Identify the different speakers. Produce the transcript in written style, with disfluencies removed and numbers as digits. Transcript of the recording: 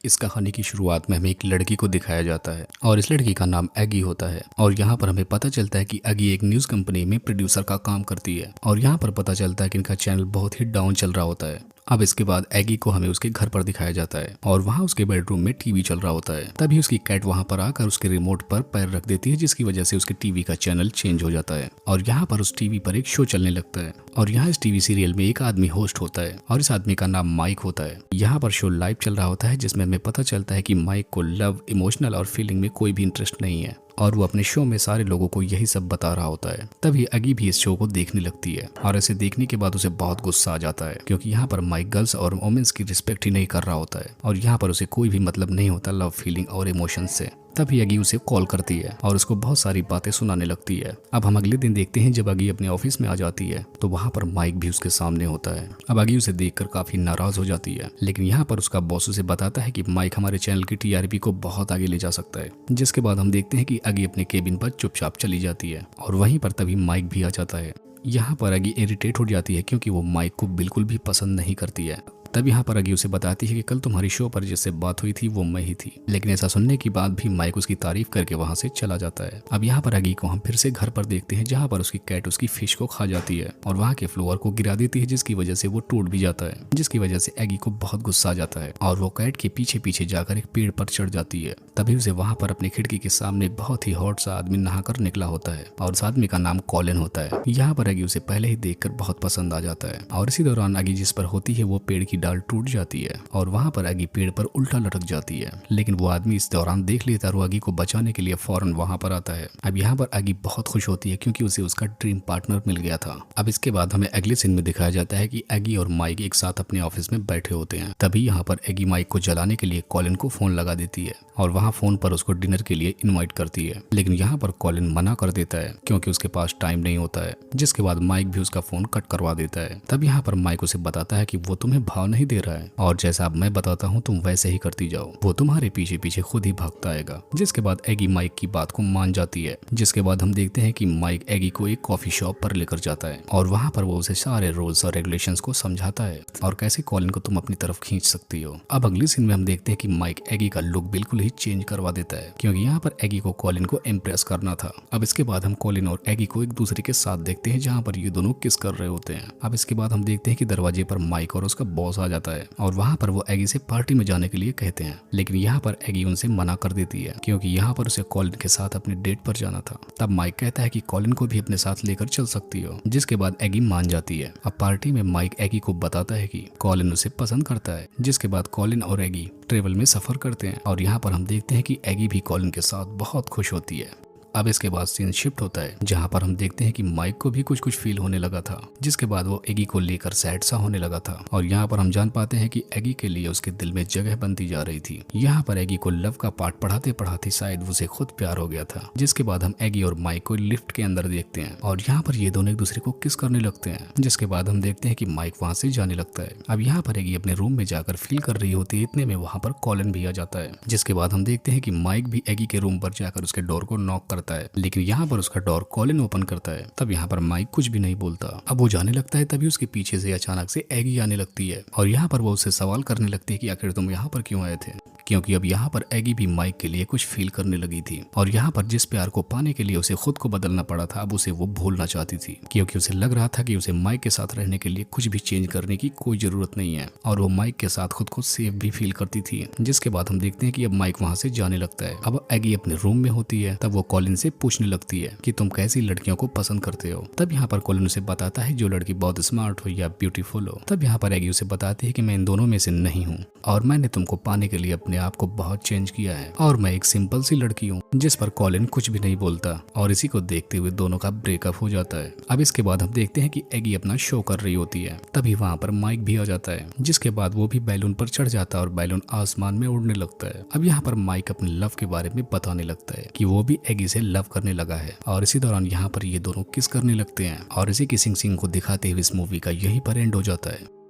Speaker 1: इस कहानी की शुरुआत में हमें एक लड़की को दिखाया जाता है और इस लड़की का नाम एगी होता है। और यहाँ पर हमें पता चलता है कि एगी एक न्यूज़ कंपनी में प्रोड्यूसर का काम करती है और यहाँ पर पता चलता है कि इनका चैनल बहुत ही डाउन चल रहा होता है। अब इसके बाद एगी को हमें उसके घर पर दिखाया जाता है और वहाँ उसके बेडरूम में टीवी चल रहा होता है। तभी उसकी कैट वहाँ पर आकर उसके रिमोट पर पैर रख देती है, जिसकी वजह से उसके टीवी का चैनल चेंज हो जाता है और यहाँ पर उस टीवी पर एक शो चलने लगता है। और यहाँ इस टीवी सीरियल में एक आदमी होस्ट होता है और इस आदमी का नाम माइक होता है। यहाँ पर शो लाइव चल रहा होता है जिसमें हमें पता चलता है कि माइक को लव, इमोशनल और फीलिंग में कोई भी इंटरेस्ट नहीं है और वो अपने शो में सारे लोगों को यही सब बता रहा होता है। तभी एगी भी इस शो को देखने लगती है और इसे देखने के बाद उसे बहुत गुस्सा आ जाता है क्योंकि यहाँ पर माइक गर्ल्स और वोमेन्स की रिस्पेक्ट ही नहीं कर रहा होता है और यहाँ पर उसे कोई भी मतलब नहीं होता लव, फीलिंग और इमोशन से। तभी एगी उसे कॉल करती है और उसको बहुत सारी बातें सुनाने लगती है। अब हम अगले दिन देखते हैं जब एगी अपने ऑफिस में आ जाती है तो वहाँ पर माइक भी उसके सामने होता है। अब एगी उसे देखकर काफी नाराज हो जाती है, लेकिन यहाँ पर उसका बॉस उसे बताता है कि माइक हमारे चैनल की टीआरपी को बहुत आगे ले जा सकता है। जिसके बाद हम देखते हैं कि एगी अपने केबिन पर चुपचाप चली जाती है और वहीं पर तभी माइक भी आ जाता है। यहाँ पर एगी इरिटेट हो जाती है क्योंकि वो माइक को बिल्कुल भी पसंद नहीं करती है। तब यहाँ पर एगी उसे बताती है कि कल तुम्हारी शो पर जिससे बात हुई थी वो मैं ही थी, लेकिन ऐसा सुनने के बाद भी माइक उसकी तारीफ करके वहाँ से चला जाता है। अब यहाँ पर एगी को हम फिर से घर पर देखते हैं जहाँ पर उसकी कैट उसकी फिश को खा जाती है और वहाँ के फ्लोर को गिरा देती है, जिसकी वजह से वो टूट भी जाता है, जिसकी वजह से एगी को बहुत गुस्सा आ जाता है और वो कैट के पीछे पीछे जाकर एक पेड़ पर चढ़ जाती है। तभी उसे वहाँ पर अपनी खिड़की के सामने बहुत ही हॉट सा आदमी नहाकर निकला होता है और उस आदमी का नाम कॉलिन होता है। यहाँ पर एगी उसे पहले ही देखकर बहुत पसंद आ जाता है और इसी दौरान एगी जिस पर होती है वो पेड़ की डाल टूट जाती है और वहाँ पर एगी पेड़ पर उल्टा लटक जाती है, लेकिन वो आदमी इस दौरान देख लेता है और एगी को बचाने के लिए फौरन वहाँ पर आता है। अब यहाँ पर एगी बहुत खुश होती है क्योंकि उसे उसका ड्रीम पार्टनर मिल गया था। अब इसके बाद हमें अगले सीन में दिखाया जाता है कि एगी और माइक एक साथ अपने ऑफिस में बैठे होते हैं। तभी यहाँ पर एगी माइक को जलाने के लिए कॉलिन को फोन लगा देती है और वहाँ फोन पर उसको डिनर के लिए इनवाइट करती है, लेकिन यहाँ पर कॉलिन मना कर देता है क्योंकि उसके पास टाइम नहीं होता है। जिसके बाद माइक भी उसका फोन कट करवा देता है। तब यहाँ पर माइक उसे बताता है कि वो तुम्हें भाव नहीं दे रहा है और जैसा अब मैं बताता हूँ तुम वैसे ही करती जाओ, वो तुम्हारे पीछे पीछे खुद ही भागता आएगा। जिसके बाद एगी माइक की बात को मान जाती है। जिसके बाद हम देखते हैं कि माइक एगी को एक कॉफी शॉप पर लेकर जाता है और वहाँ पर वो उसे सारे रूल्स और रेगुलेशंस को समझाता है और कैसे कॉलिन को तुम अपनी तरफ खींच सकती हो। अब अगले सीन में हम देखते हैं कि माइक एगी का लुक बिल्कुल ही चेंज करवा देता है क्योंकि यहाँ पर एगी को कॉलिन को इम्प्रेस करना था। अब इसके बाद हम कॉलिन और एगी को एक दूसरे के साथ देखते हैं जहाँ पर ये दोनों किस कर रहे होते हैं। अब इसके बाद हम देखते हैं कि दरवाजे पर माइक और उसका बॉस आ जाता है और वहाँ पर वो एगी से पार्टी में जाने के लिए कहते हैं, लेकिन यहाँ पर एगी उनसे मना कर देती है क्योंकि यहाँ पर उसे कॉलिन के साथ अपने डेट पर जाना था। तब माइक कहता है कि कॉलिन को भी अपने साथ लेकर चल सकती हो, जिसके बाद एगी मान जाती है। अब पार्टी में माइक एगी को बताता है कि कॉलिन उसे पसंद करता है। जिसके बाद कॉलिन और एगी ट्रेवल में सफर करते हैं और यहाँ पर हम देखते हैं कि एगी भी कॉलिन के साथ बहुत खुश होती है। अब इसके बाद सीन शिफ्ट होता है जहाँ पर हम देखते हैं कि माइक को भी कुछ कुछ फील होने लगा था, जिसके बाद वो एगी को लेकर सैड सा होने लगा था और यहाँ पर हम जान पाते हैं कि एगी के लिए उसके दिल में जगह बनती जा रही थी। यहाँ पर एगी को लव का पाठ पढ़ाते पढ़ाते शायद उसे खुद प्यार हो गया था। जिसके बाद हम एगी और माइक को लिफ्ट के अंदर देखते हैं और यहाँ पर ये दोनों एक दूसरे को किस करने लगते हैं। जिसके बाद हम देखते हैं कि माइक वहाँ से जाने लगता है। अब यहाँ पर एगी अपने रूम में जाकर फील कर रही होती है, इतने में वहाँ पर कॉलिन भी आ जाता है। जिसके बाद हम देखते हैं कि माइक भी एगी के रूम पर जाकर उसके डोर को नॉक करता है, लेकिन यहाँ पर उसका डोर कॉलिन ओपन करता है। तब यहाँ पर माइक कुछ भी नहीं बोलता। अब वो जाने लगता है, तभी उसके पीछे से अचानक से एगी आने लगती है और यहाँ पर वो उससे सवाल करने लगती है कि आखिर तुम यहाँ पर क्यों आए थे, क्योंकि अब यहाँ पर एगी भी माइक के लिए कुछ फील करने लगी थी और यहाँ पर जिस प्यार को पाने के लिए उसे खुद को बदलना पड़ा था, अब उसे वो भूलना चाहती थी क्योंकि उसे लग रहा था कि उसे माइक के साथ रहने के लिए कुछ भी चेंज करने की कोई जरूरत नहीं है और वो माइक के साथ खुद को सेफ भी फील करती थी। जिसके बाद हम देखते हैं कि अब माइक वहाँ से जाने लगता है। अब एगी अपने रूम में होती है। तब वो कॉलिन से पूछने लगती है कि तुम कैसी लड़कियों को पसंद करते हो। तब यहाँ पर कॉलिन उसे बताता है जो लड़की बहुत स्मार्ट हो या ब्यूटीफुल हो। तब यहाँ पर एगी उसे बताती है कि मैं इन दोनों में से नहीं हूँ और मैंने तुमको पाने के लिए अपने आप को बहुत चेंज किया है और मैं एक सिंपल सी लड़की हूँ। जिस पर कॉलिन कुछ भी नहीं बोलता और इसी को देखते हुए दोनों का ब्रेकअप हो जाता है। अब इसके बाद हम देखते हैं कि एगी अपना शो कर रही होती है। तभी वहाँ पर माइक भी आ जाता है। जिसके बाद वो भी बैलून पर चढ़ जाता है और बैलून आसमान में उड़ने लगता है। अब यहाँ पर माइक अपने लव के बारे में बताने लगता है कि वो भी एगी से लव करने लगा है और इसी दौरान यहाँ पर ये दोनों किस करने लगते हैं और इसी किसिंग सीन को दिखाते हुए इस मूवी का यहीं पर एंड हो जाता है।